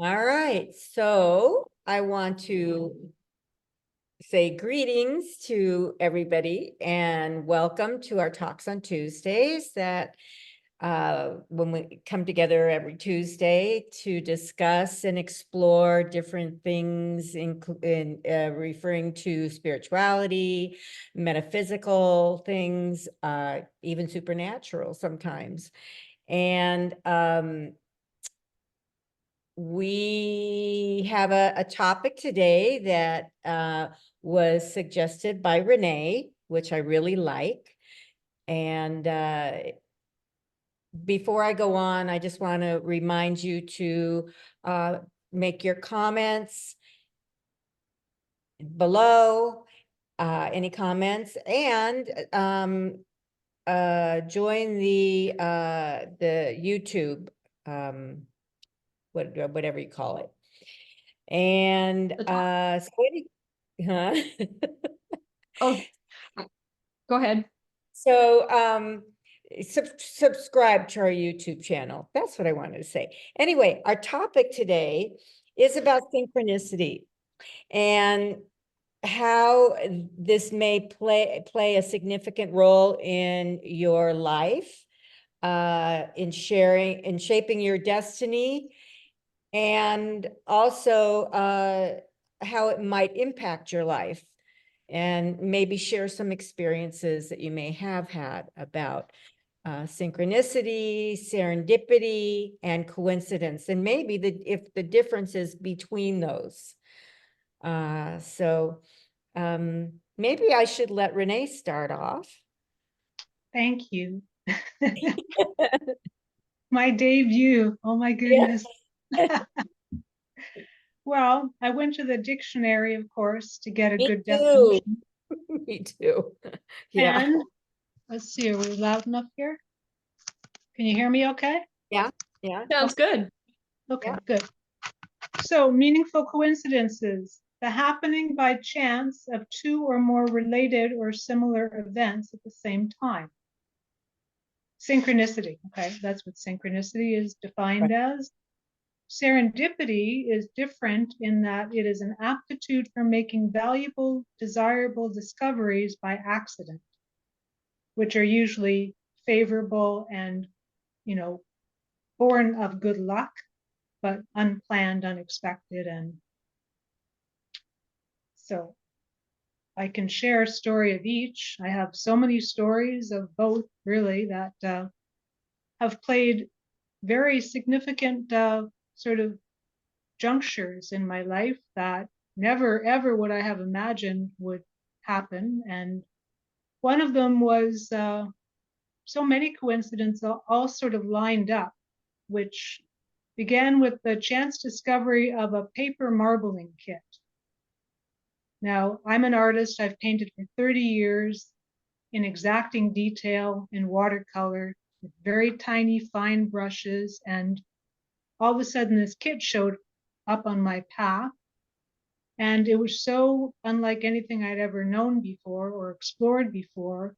All right, so I want to say greetings to everybody and welcome to our talks on Tuesdays that when we come together every Tuesday to discuss and explore different things in referring to spirituality, metaphysical things, even supernatural sometimes. And we have a topic today that was suggested by Renee, which I really like. And before I go on, I just want to remind you to make your comments below, any comments, and join the YouTube, whatever you call it. And huh? Oh, go ahead. So subscribe to our YouTube channel. That's what I wanted to say. Anyway, our topic today is about synchronicity and how this may play a significant role in your life, in shaping your destiny, and also how it might impact your life, and maybe share some experiences that you may have had about synchronicity, serendipity, and coincidence, and maybe if the differences between those. So maybe I should let Renee start off. Thank you. My debut. Oh my goodness. Yeah. Well, I went to the dictionary, of course, to get a Me good too. definition. Me too. Yeah. And let's see, are we loud enough here? Can you hear me okay? Yeah. Yeah. Sounds good. Okay, good. So, meaningful coincidences, the happening by chance of two or more related or similar events at the same time. Synchronicity, okay, that's what synchronicity is defined as. Serendipity is different in that it is an aptitude for making valuable, desirable discoveries by accident, which are usually favorable and, born of good luck, but unplanned, unexpected. And so I can share a story of each. I have so many stories of both, really, that have played very significant sort of junctures in my life that never, ever would I have imagined would happen. And one of them was so many coincidences all sort of lined up, which began with the chance discovery of a paper marbling kit. Now, I'm an artist. I've painted for 30 years in exacting detail in watercolor with very tiny, fine brushes. And all of a sudden, this kit showed up on my path. And it was so unlike anything I'd ever known before or explored before.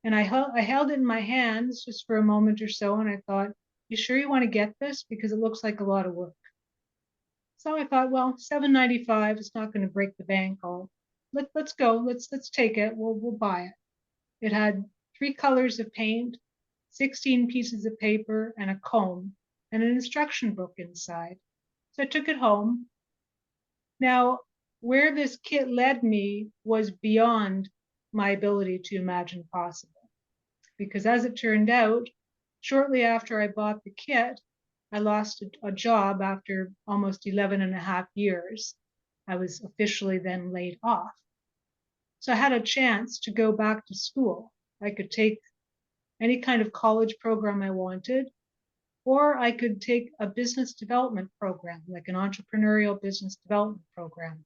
And I held it in my hands just for a moment or so. And I thought, you sure you want to get this? Because it looks like a lot of work. So I thought, well, $7.95 is not going to break the bank. Let's go. Let's take it. We'll buy it. It had 3 colors of paint, 16 pieces of paper, and a comb, and an instruction book inside. So I took it home. Now, where this kit led me was beyond my ability to imagine possible. Because as it turned out, shortly after I bought the kit, I lost a job after almost 11 and a half years. I was officially then laid off. So I had a chance to go back to school. I could take any kind of college program I wanted, or I could take a business development program, like an entrepreneurial business development program.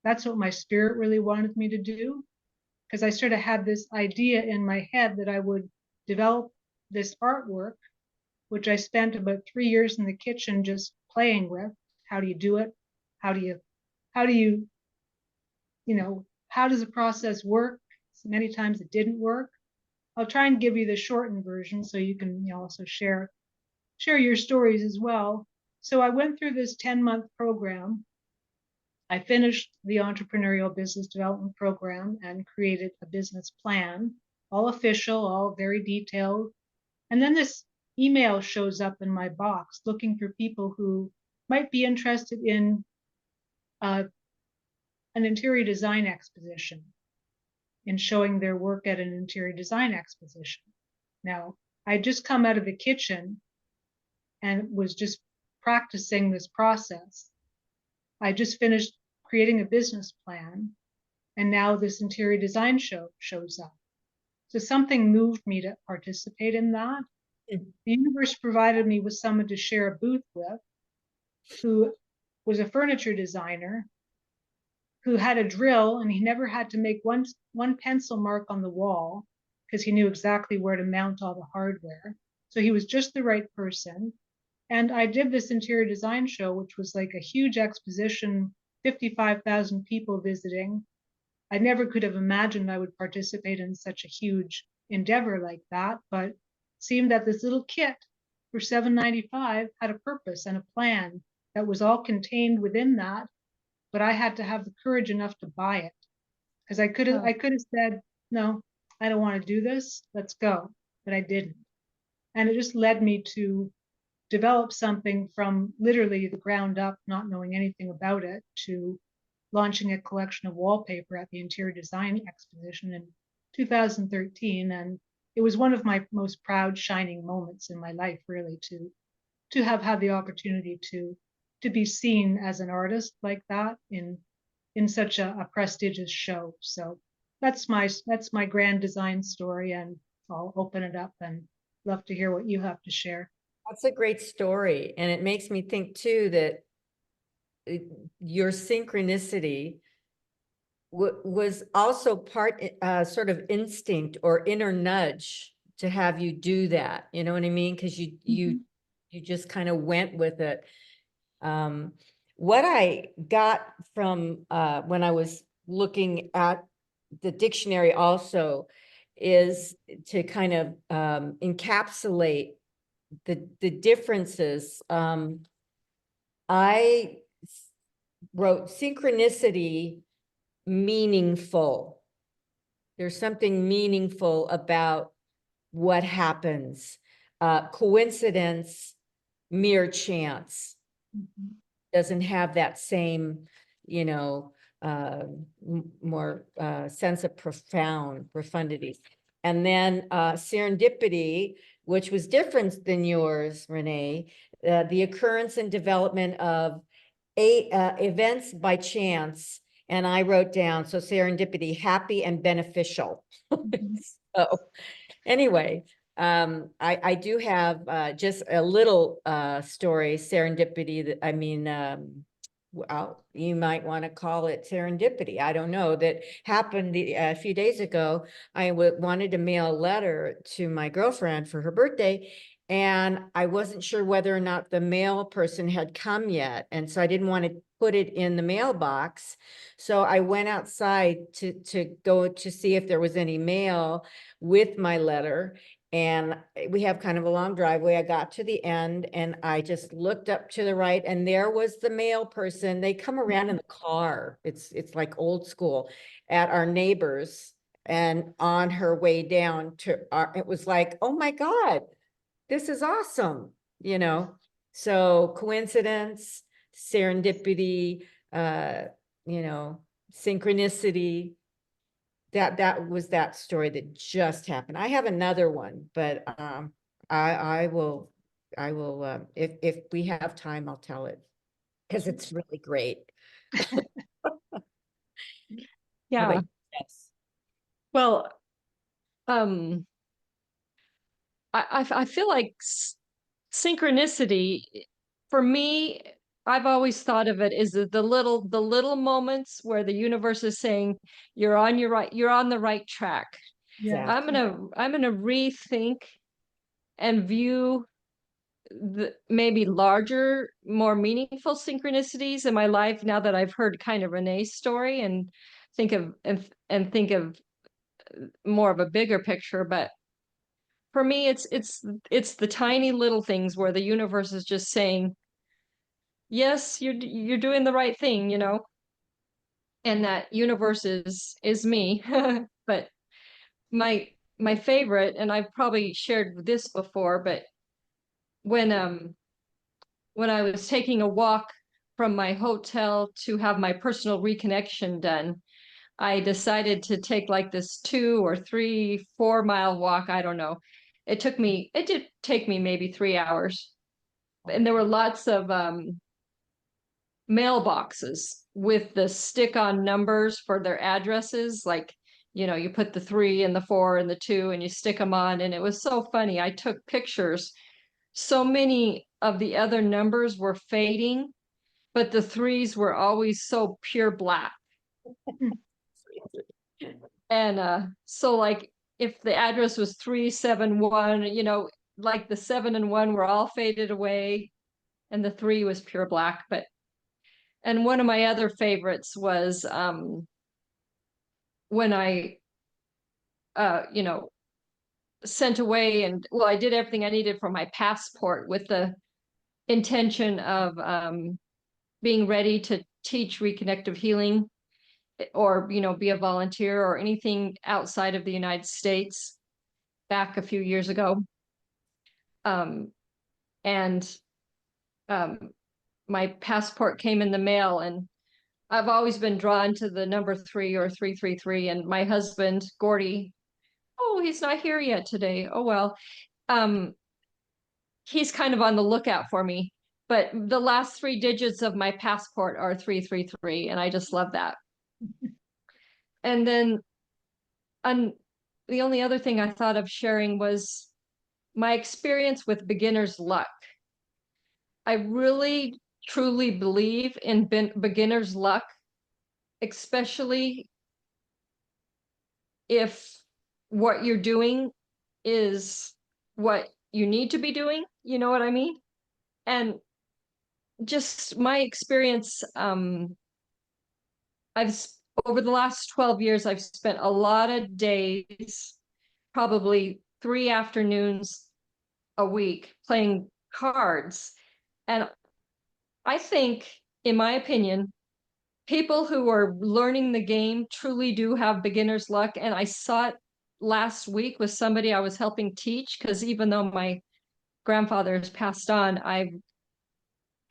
That's what my spirit really wanted me to do, because I sort of had this idea in my head that I would develop this artwork, which I spent about 3 years in the kitchen just playing with. How do you do it? How do you, how does the process work? So many times it didn't work. I'll try and give you the shortened version so you can also share your stories as well. So I went through this 10-month program. I finished the entrepreneurial business development program and created a business plan, all official, all very detailed. And then this email shows up in my box looking for people who might be interested in uh, an interior design exposition, in showing their work at an interior design exposition. Now, I just come out of the kitchen and was just practicing this process. I just finished creating a business plan, and now this interior design show shows up. So something moved me to participate in that. Mm. The universe provided me with someone to share a booth with, who was a furniture designer, who had a drill, and he never had to make one pencil mark on the wall because he knew exactly where to mount all the hardware. So he was just the right person. And I did this interior design show, which was like a huge exposition, 55,000 people visiting. I never could have imagined I would participate in such a huge endeavor like that, but it seemed that this little kit for $7.95 had a purpose and a plan that was all contained within that, but I had to have the courage enough to buy it. Because I could have said, no, I don't want to do this, let's go. But I didn't. And it just led me to develop something from literally the ground up, not knowing anything about it, to launching a collection of wallpaper at the Interior Design Exposition in 2013. And it was one of my most proud, shining moments in my life, really, to have had the opportunity to be seen as an artist like that in such a prestigious show. So that's my grand design story, and I'll open it up and love to hear what you have to share. That's a great story. And it makes me think too that your synchronicity was also part sort of instinct or inner nudge to have you do that. You know what I mean? Because you just kind of went with it. What I got from when I was looking at the dictionary also is to kind of encapsulate the differences. I wrote synchronicity meaningful. There's something meaningful about what happens. Coincidence, mere chance. Doesn't have that same, you know, more sense of profundity. And then serendipity, which was different than yours, Renee, the occurrence and development of events by chance. And I wrote down, so serendipity, happy and beneficial. So anyway, I do have just a little story, serendipity, that I mean, well, you might want to call it serendipity. I don't know. That happened a few days ago. I wanted to mail a letter to my girlfriend for her birthday, and I wasn't sure whether or not the mail person had come yet. And so I didn't want to put it in the mailbox. So I went outside to go to see if there was any mail with my letter. And we have kind of a long driveway. I got to the end and I just looked up to the right, and there was the mail person. They come around in the car. It's like old school, at our neighbors. And on her way down to our, it was like, oh my God, this is awesome, you know? So coincidence, serendipity, you know, synchronicity, that was that story that just happened. I have another one, but I will if we have time, I'll tell it because it's really great. How about Yeah. you? Yes. Well, um, I feel like synchronicity for me, I've always thought of it as the little moments where the universe is saying you're on the right track. Yeah. I'm gonna rethink and view the maybe larger, more meaningful synchronicities in my life now that I've heard kind of Renee's story, and think of more of a bigger picture. But for me, it's the tiny little things where the universe is just saying, yes, you're doing the right thing, you know, and that universe is me. But my my favorite, and I've probably shared this before, but when when I was taking a walk from my hotel to have my personal reconnection done, I decided to take like this 2 or 3, 4 mile walk. I don't know. It did take me maybe 3 hours. And there were lots of mailboxes with the stick-on numbers for their addresses. Like, you know, you put the 3 and the 4 and the 2 and you stick them on. And it was so funny. I took pictures. So many of the other numbers were fading, but the 3s were always so pure black. And so like if the address was 371, you know, like the 7 and 1 were all faded away and the 3 was pure black. But and one of my other favorites was when I you know, sent away, and well, I did everything I needed for my passport with the intention of being ready to teach reconnective healing, or, you know, be a volunteer or anything outside of the United States back a few years ago. And um, my passport came in the mail, and I've always been drawn to the number 3 or 333. And my husband, Gordy, oh, he's not here yet today. Oh, well, um, he's kind of on the lookout for me. But the last 3 digits of my passport are 333, and I just love that. And then the only other thing I thought of sharing was my experience with beginner's luck. I really truly believe in beginner's luck, especially if what you're doing is what you need to be doing. You know what I mean? And just my experience, I've over the last 12 years, I've spent a lot of days, probably 3 afternoons a week, playing cards. And I think, in my opinion, people who are learning the game truly do have beginner's luck. And I saw it last week with somebody I was helping teach, because even though my grandfather has passed on, I've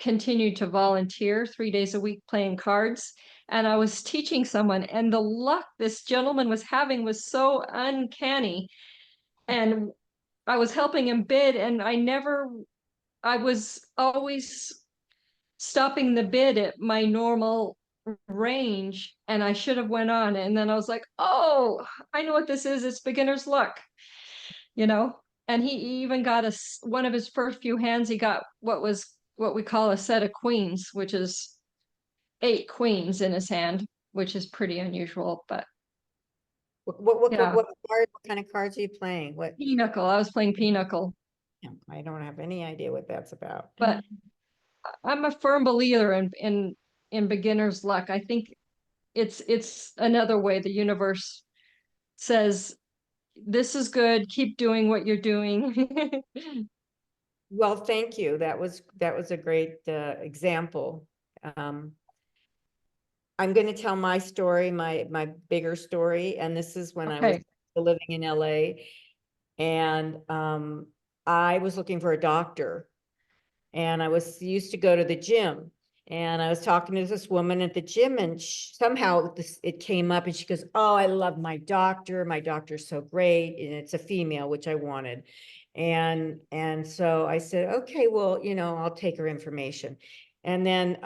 continued to volunteer 3 days a week playing cards. And I was teaching someone, and the luck this gentleman was having was so uncanny. And I was helping him bid, and I was always stopping the bid at my normal range, and I should have went on. And then I was like, oh, I know what this is. It's beginner's luck, you know? And he even got one of his first few hands, he got what we call a set of queens, which is 8 queens in his hand, which is pretty unusual. But yeah, What kind of cards are you playing? What? pinochle. I was playing pinochle. I don't have any idea what that's about. But I'm a firm believer in beginner's luck. I think it's another way the universe says, this is good, keep doing what you're doing. Well, thank you. That was a great example. I'm going to tell my story, my bigger story, and this is when I was Okay. living in LA, and I was looking for a doctor, and I was used to go to the gym, and I was talking to this woman at the gym, and somehow it came up, and she goes, "Oh, I love my doctor. My doctor's so great," and it's a female, which I wanted. And so I said, okay, well, you know, I'll take her information. And then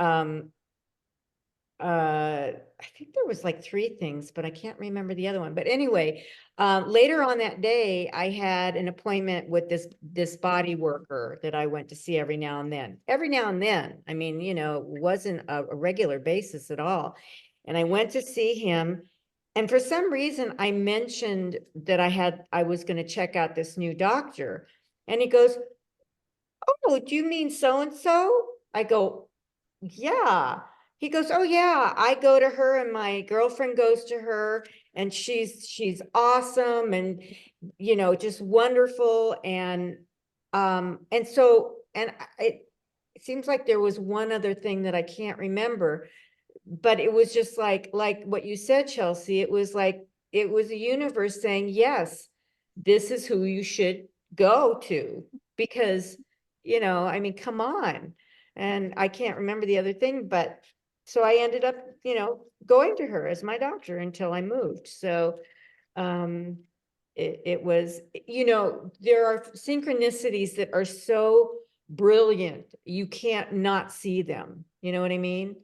I think there was like 3 things, but I can't remember the other one. But anyway, later on that day, I had an appointment with this body worker that I went to see every now and then. Every now and then, I mean, you know, it wasn't a regular basis at all. And I went to see him. And for some reason, I mentioned that I was going to check out this new doctor. And he goes, "Oh, do you mean so-and-so?" I go, "Yeah." He goes, "Oh yeah, I go to her and my girlfriend goes to her, and she's awesome, and you know, just wonderful." And so, and it seems like there was one other thing that I can't remember, but it was just like what you said, Chelsea, it was like, it was the universe saying, yes, this is who you should go to, because, I mean, come on. And I can't remember the other thing, but so I ended up, going to her as my doctor until I moved. So, it was, there are synchronicities that are so brilliant, you can't not see them. You know what I mean?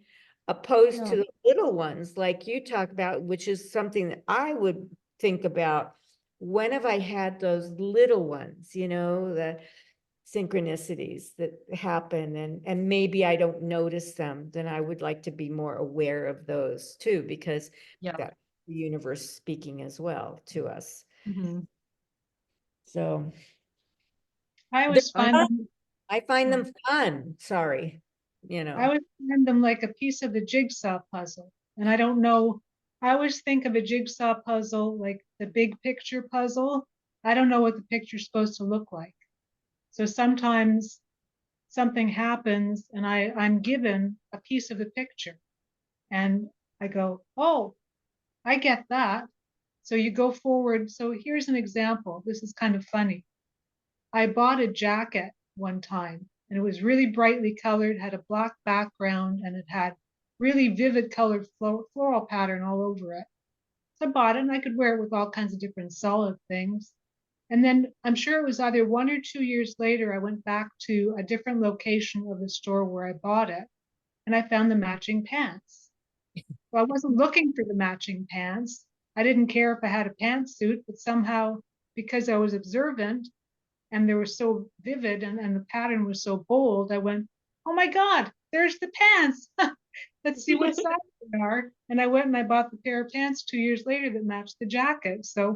Opposed Yeah. to the little ones like you talk about, which is something that I would think about. When have I had those little ones, the synchronicities that happen, and maybe I don't notice them, then I would like to be more aware of those too, because Yeah. that's the universe speaking as well to us. Mhm. So I they're always find fun. them, I find them fun, sorry, I always find them like a piece of the jigsaw puzzle. And I don't know, I always think of a jigsaw puzzle like the big picture puzzle. I don't know what the picture's supposed to look like. So sometimes something happens and I'm given a piece of the picture and I go, oh, I get that. So you go forward. So here's an example. This is kind of funny. I bought a jacket one time and it was really brightly colored, had a black background, and it had really vivid colored floral pattern all over it. So I bought it and I could wear it with all kinds of different solid things. And then I'm sure it was either 1 or 2 years later, I went back to a different location of the store where I bought it and I found the matching pants. Well, I wasn't looking for the matching pants. I didn't care if I had a pantsuit, but somehow, because I was observant and they were so vivid and the pattern was so bold, I went, oh my God, there's the pants. Let's see what size they are. And I went and I bought the pair of pants 2 years later that matched the jacket. So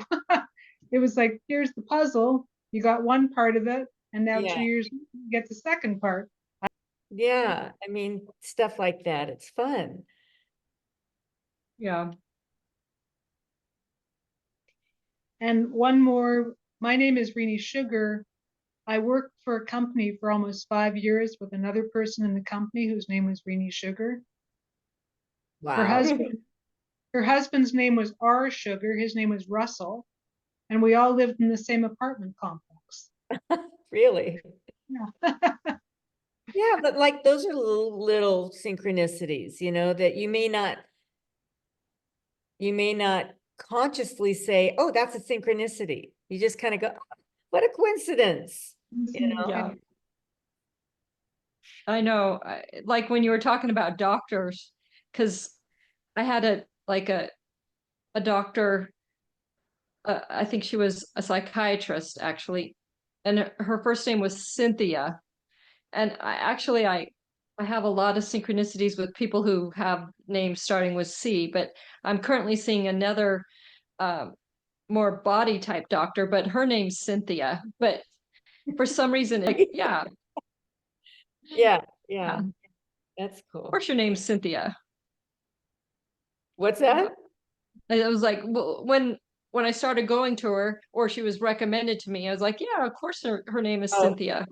it was like, here's the puzzle. You got one part of it, and now Yeah. 2 years you get the second part. Yeah, I mean, stuff like that, it's fun. Yeah. And one more, my name is Rini Sugar. I worked for a company for almost 5 years with another person in the company whose name was Rini Sugar. Her Wow. husband, her husband's name was R. Sugar. His name was Russell, and we all lived in the same apartment complex. Really? Yeah. Yeah, but like those are little synchronicities, that you may not consciously say, oh, that's a synchronicity. You just kind of go, "Oh, what a coincidence, Yeah. I know. Like when you were talking about doctors, because I had a doctor. I think she was a psychiatrist actually, and her first name was Cynthia. And I have a lot of synchronicities with people who have names starting with C, but I'm currently seeing another more body type doctor, but her name's Cynthia. But for some reason, yeah, Yeah, yeah. yeah, Of that's cool. course, your name's Cynthia. What's that? I was like, well, when I started going to her, or she was recommended to me, I was like, yeah, of course, her name is Oh, Cynthia.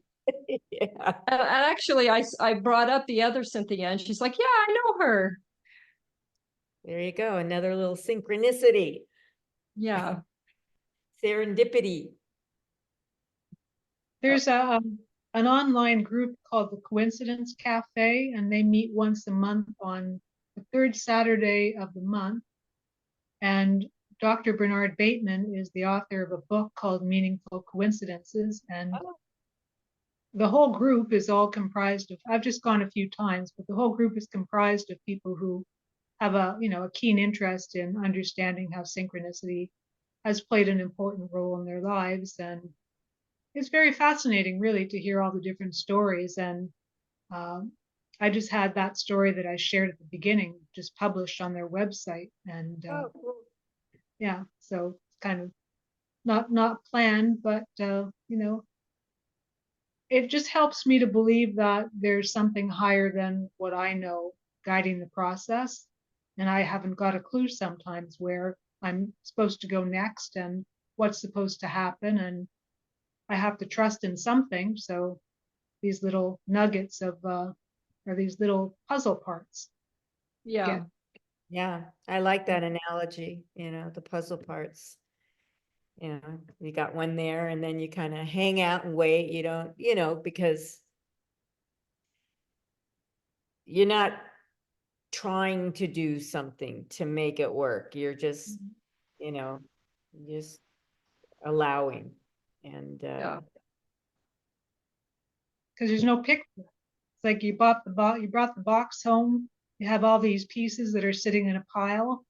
yeah, And actually, I brought up the other Cynthia, and she's like, yeah, I know her. there you go, another little synchronicity, Yeah. serendipity. There's an online group called the Coincidence Cafe, and they meet once a month on the third Saturday of the month. And Dr. Bernard Bateman is the author of a book called Meaningful Coincidences. And Oh, the whole group is all comprised of, I've just gone a few times, but the whole group is comprised of people who have a keen interest in understanding how synchronicity has played an important role in their lives. And it's very fascinating, really, to hear all the different stories. And um, I just had that story that I shared at the beginning just published on their website. And oh, cool. yeah, so it's kind of not planned, but it just helps me to believe that there's something higher than what I know guiding the process. And I haven't got a clue sometimes where I'm supposed to go next and what's supposed to happen. And I have to trust in something. So these little nuggets of, or these little puzzle parts. Yeah. Get, Yeah, I like that analogy, the puzzle parts. You got one there and then you kind of hang out and wait. You don't, because you're not trying to do something to make it work. You're just, just allowing. And Yeah. because there's no picture. It's like you brought the box home. You have all these pieces that are sitting in a pile,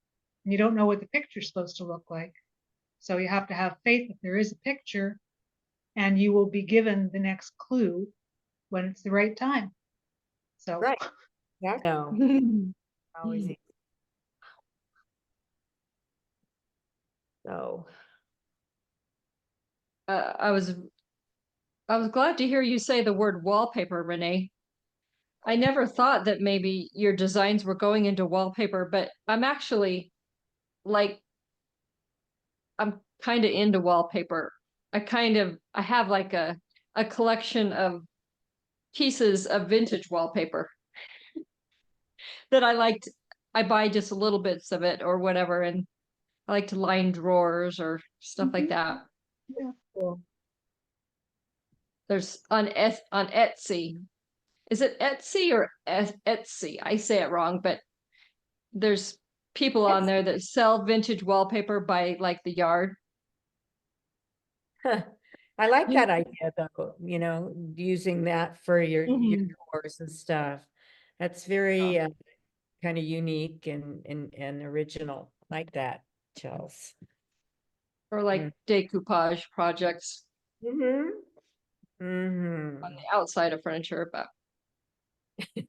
and you don't know what the picture's supposed to look like. So you have to have faith that there is a picture, and you will be given the next clue when it's the right time. So right. Yeah. No, always easy. So I was glad to hear you say the word wallpaper, Renee. I never thought that maybe your designs were going into wallpaper, but I'm actually like, I'm kind of into wallpaper. I have like a collection of pieces of vintage wallpaper that I buy just little bits of it or whatever, and I like to line drawers or stuff like that. yeah. cool. There's on Etsy. Is it Etsy or Etsy? I say it wrong, but there's people on there that sell vintage wallpaper by like the yard. I like that idea though, using that for your Mhm. doors and stuff. That's very kind of unique and original. Like that, Chels. Or like decoupage projects Mm-hmm. on Mm-hmm. the outside of furniture, but Yeah.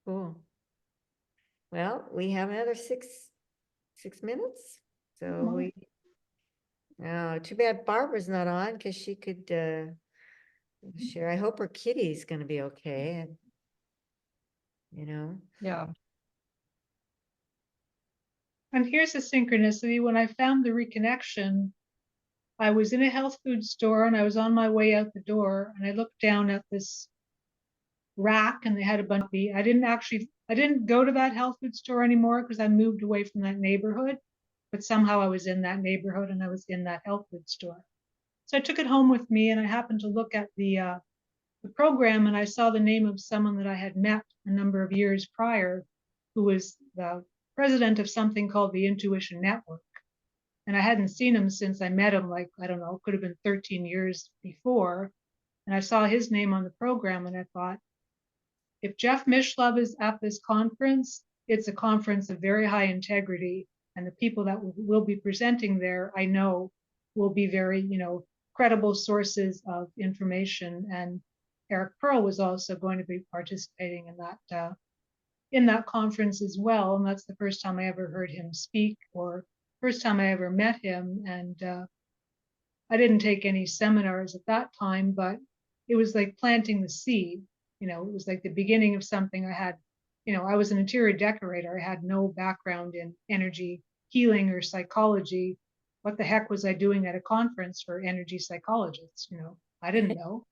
Cool. Well, we have another 6 minutes. So we, oh, too bad Barbara's not on because she could share. I hope her kitty's gonna be okay. yeah. And here's a synchronicity. When I found the reconnection, I was in a health food store and I was on my way out the door, and I looked down at this rack and they had a bunch of I didn't go to that health food store anymore because I moved away from that neighborhood, but somehow I was in that neighborhood and I was in that health food store. So I took it home with me, and I happened to look at the program, and I saw the name of someone that I had met a number of years prior, who was the president of something called the Intuition Network. And I hadn't seen him since I met him, like, I don't know, could have been 13 years before. And I saw his name on the program, and I thought, if Jeff Mishlove is at this conference, it's a conference of very high integrity. And the people that will be presenting there, I know, will be very, credible sources of information. And Eric Pearl was also going to be participating in that conference as well. And that's the first time I ever heard him speak, or first time I ever met him. And I didn't take any seminars at that time, but it was like planting the seed. It was like the beginning of something. I was an interior decorator. I had no background in energy healing or psychology. What the heck was I doing at a conference for energy psychologists? I didn't know.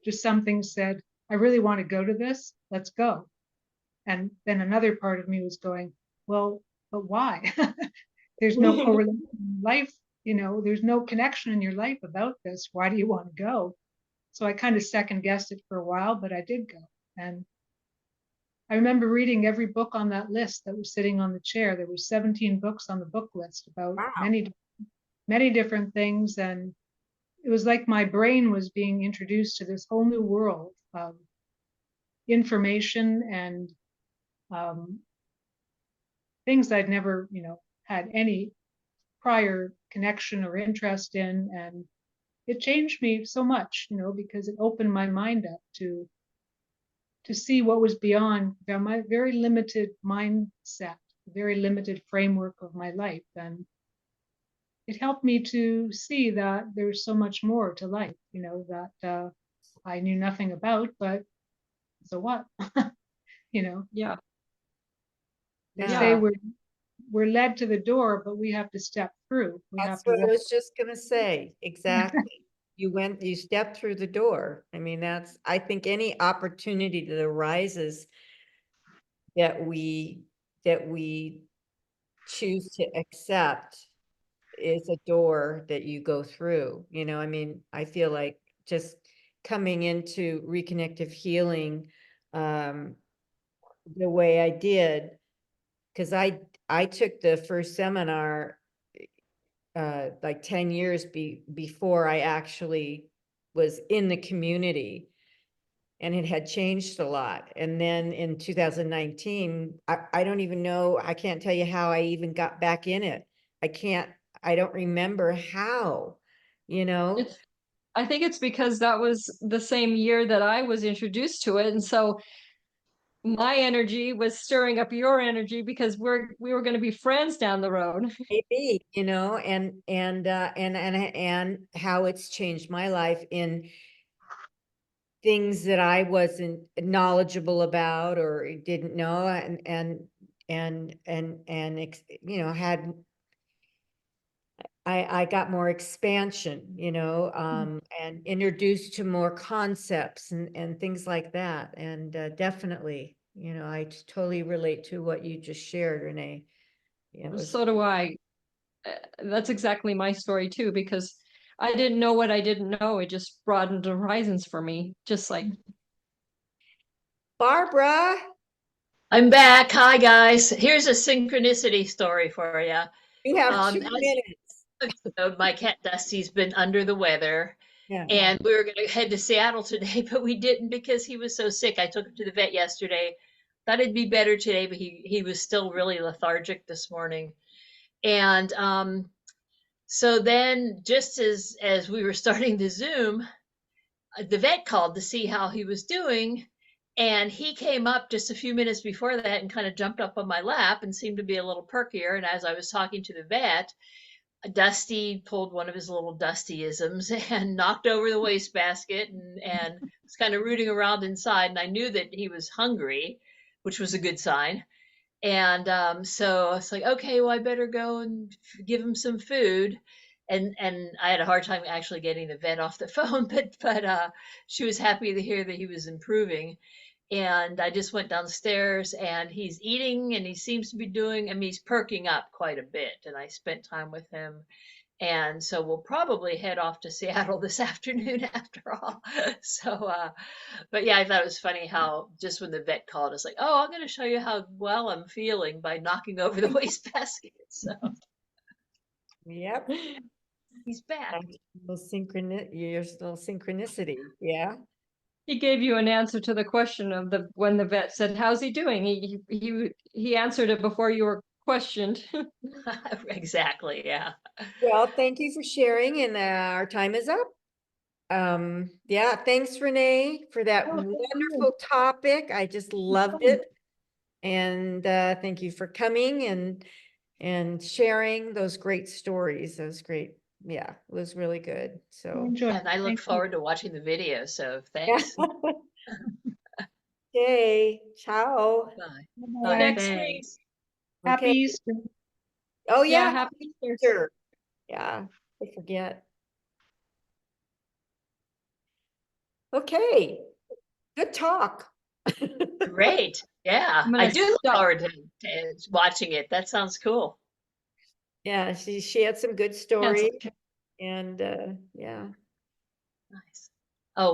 Just something said, I really want to go to this. Let's go. And then another part of me was going, well, but why? There's no correlation in life, there's no connection in your life about this. Why do you want to go? So I kind of second guessed it for a while, but I did go. And I remember reading every book on that list that was sitting on the chair. There were 17 books on the book list about Wow. many different things. And it was like my brain was being introduced to this whole new world of information and things I'd never, had any prior connection or interest in. And it changed me so much, because it opened my mind up to see what was beyond my very limited mindset, very limited framework of my life. And it helped me to see that there's so much more to life, that I knew nothing about, but so what? Yeah. They Yeah. say we're led to the door, but we have to step through. through. We have That's to what I walk. was just gonna say, exactly. You stepped through the door. I mean, I think any opportunity that arises that we choose to accept is a door that you go through, I mean, I feel like just coming into reconnective healing, the way I did, because I took the first seminar like 10 years before I actually was in the community, and it had changed a lot. And then in 2019, I don't even know, I can't tell you how I even got back in it. I don't remember how, It's, I think it's because that was the same year that I was introduced to it. And so my energy was stirring up your energy because we were going to be friends down the road. maybe, and how it's changed my life in things that I wasn't knowledgeable about or didn't know, had I got more expansion, and introduced to more concepts and things like that. And definitely, I totally relate to what you just shared, Renee. It was So do I. That's exactly my story too, because I didn't know what I didn't know. It just broadened horizons for me, just like Barbara. I'm back. Hi, guys. Here's a synchronicity story for you. You have 2 minutes. My cat Dusty's been under the weather, Yeah. and we were going to head to Seattle today, but we didn't because he was so sick. I took him to the vet yesterday. Thought it'd be better today, but he was still really lethargic this morning. And so then, just as we were starting the Zoom, the vet called to see how he was doing. And he came up just a few minutes before that and kind of jumped up on my lap and seemed to be a little perkier. And as I was talking to the vet, Dusty pulled one of his little Dustyisms and knocked over the wastebasket and was kind of rooting around inside. And I knew that he was hungry, which was a good sign. And so I was like, okay, well, I better go and give him some food. And I had a hard time actually getting the vet off the phone, but she was happy to hear that he was improving. And I just went downstairs and he's eating and he seems to be doing, I mean, he's perking up quite a bit. And I spent time with him. And so we'll probably head off to Seattle this afternoon after all. So, but yeah, I thought it was funny how just when the vet called, it's like, oh, I'm going to show you how well I'm feeling by knocking over the wastebasket. So Yep. he's back. Your little synchronicity. Yeah. he gave you an answer to the question of when the vet said, "How's he doing?" He answered it before you were questioned. Exactly. Yeah. Well, thank you for sharing, and our time is up. Yeah, thanks, Renee, for that Oh, thank you. wonderful topic. I just loved it. And thank you for coming and sharing those great stories. Those great, yeah, it was really good. I So, enjoyed And I it. look Thank you. forward to watching the video. So yeah. thanks. Okay, ciao. Bye. Bye-bye. Next week. Thanks. Happy Okay. Easter. Oh Yeah, yeah, happy Easter. Easter. Yeah, I forget. Okay, good talk. Great. Yeah. I'm I gonna do look stop. forward to watching it. That sounds cool. Yeah, she had some good Cancel. stories, and yeah. Nice. Oh,